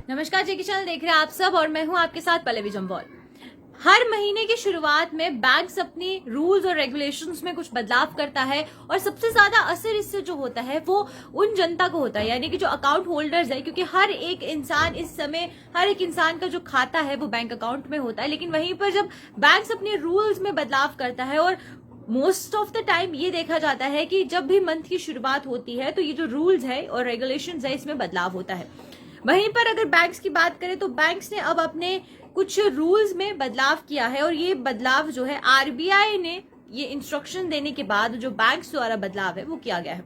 नमस्कार, जेके चैनल देख रहे हैं आप सब और मैं हूं आपके साथ पल्लवी जम्वाल। हर महीने की शुरुआत में बैंक्स अपनी रूल्स और रेगुलेशंस में कुछ बदलाव करता है और सबसे ज्यादा असर इससे जो होता है वो उन जनता को होता है, यानी कि जो अकाउंट होल्डर्स है, क्योंकि हर एक इंसान इस समय हर एक इंसान का जो खाता है वो बैंक अकाउंट में होता है। लेकिन वहीं पर जब बैंक्स अपने रूल्स में बदलाव करता है और मोस्ट ऑफ द टाइम ये देखा जाता है कि जब भी मंथ की शुरुआत होती है तो ये जो रूल्स है और रेगुलेशंस है इसमें बदलाव होता है। वहीं पर अगर बैंक्स की बात करें तो बैंक्स ने अब अपने कुछ रूल्स में बदलाव किया है और ये बदलाव जो है आरबीआई ने ये इंस्ट्रक्शन देने के बाद जो बैंक्स द्वारा बदलाव है वो किया गया है।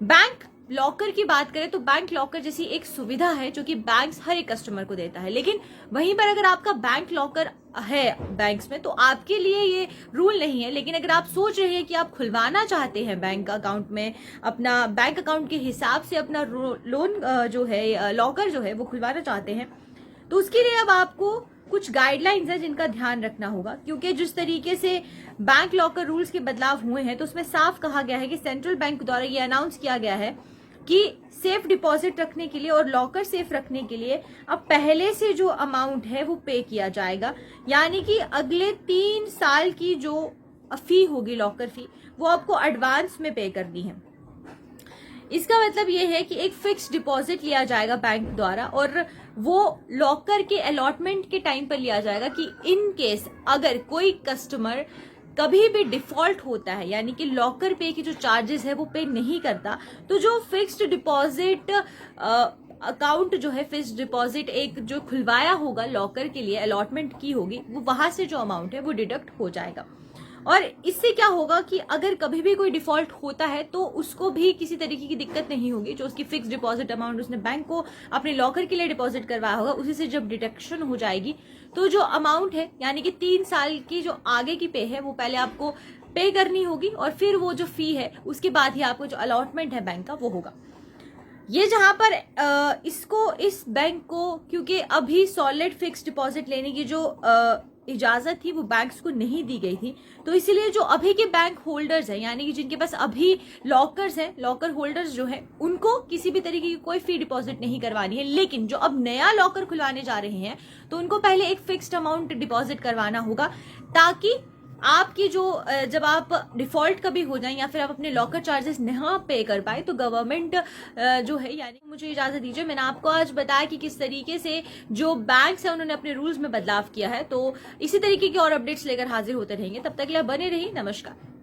बैंक लॉकर की बात करें तो बैंक लॉकर जैसी एक सुविधा है जो कि बैंक्स हर एक कस्टमर को देता है, लेकिन वहीं पर अगर आपका बैंक लॉकर है बैंक्स में तो आपके लिए ये रूल नहीं है। लेकिन अगर आप सोच रहे हैं कि आप खुलवाना चाहते हैं बैंक अकाउंट में अपना बैंक अकाउंट के हिसाब से अपना लोन जो है लॉकर जो है वो खुलवाना चाहते हैं तो उसके लिए अब आपको कुछ गाइडलाइंस है जिनका ध्यान रखना होगा, क्योंकि जिस तरीके से बैंक लॉकर रूल्स के बदलाव हुए हैं तो उसमें साफ कहा गया है कि सेंट्रल बैंक द्वारा ये अनाउंस किया गया है कि सेफ डिपॉजिट रखने के लिए और लॉकर सेफ रखने के लिए अब पहले से जो अमाउंट है वो पे किया जाएगा, यानी कि अगले 3 साल की जो फी होगी लॉकर फी वो आपको एडवांस में पे करनी है। इसका मतलब ये है कि एक फिक्स डिपॉजिट लिया जाएगा बैंक द्वारा और वो लॉकर के अलॉटमेंट के टाइम पर लिया जाएगा कि इन केस अगर कोई कस्टमर कभी भी डिफॉल्ट होता है, यानी कि लॉकर पे की जो चार्जेस है वो पे नहीं करता, तो जो फिक्स्ड डिपॉजिट अकाउंट जो है फिक्स्ड डिपॉजिट एक जो खुलवाया होगा लॉकर के लिए अलॉटमेंट की होगी वो वहां से जो अमाउंट है वो डिडक्ट हो जाएगा। और इससे क्या होगा कि अगर कभी भी कोई डिफॉल्ट होता है तो उसको भी किसी तरीके की दिक्कत नहीं होगी। जो उसकी फिक्स डिपॉजिट अमाउंट उसने बैंक को अपने लॉकर के लिए डिपॉजिट करवाया होगा उसी से जब डिडक्शन हो जाएगी तो जो अमाउंट है यानी कि 3 साल की जो आगे की पे है वो पहले आपको पे करनी होगी और फिर वो जो फी है उसके बाद ही आपको जो अलॉटमेंट है बैंक का वो होगा। ये जहां पर इस बैंक को क्योंकि अभी सॉलिड फिक्स डिपॉजिट लेने की जो इजाजत थी वो बैंक्स को नहीं दी गई थी, तो इसीलिए जो अभी के बैंक होल्डर्स हैं यानी कि जिनके पास अभी लॉकर्स हैं, लॉकर होल्डर्स जो हैं उनको किसी भी तरीके की कोई फी डिपॉजिट नहीं करवानी है। लेकिन जो अब नया लॉकर खुलवाने जा रहे हैं तो उनको पहले एक फिक्स्ड अमाउंट डिपॉजिट करवाना होगा, ताकि आपकी जो जब आप डिफॉल्ट कभी हो जाए या फिर आप अपने लॉकर चार्जेस नहीं पे कर पाए तो गवर्नमेंट जो है, यानी मुझे इजाजत दीजिए, मैंने आपको आज बताया कि किस तरीके से जो बैंक्स है उन्होंने अपने रूल्स में बदलाव किया है। तो इसी तरीके की और अपडेट्स लेकर हाजिर होते रहेंगे, तब तक के लिए बने रहिए। नमस्कार।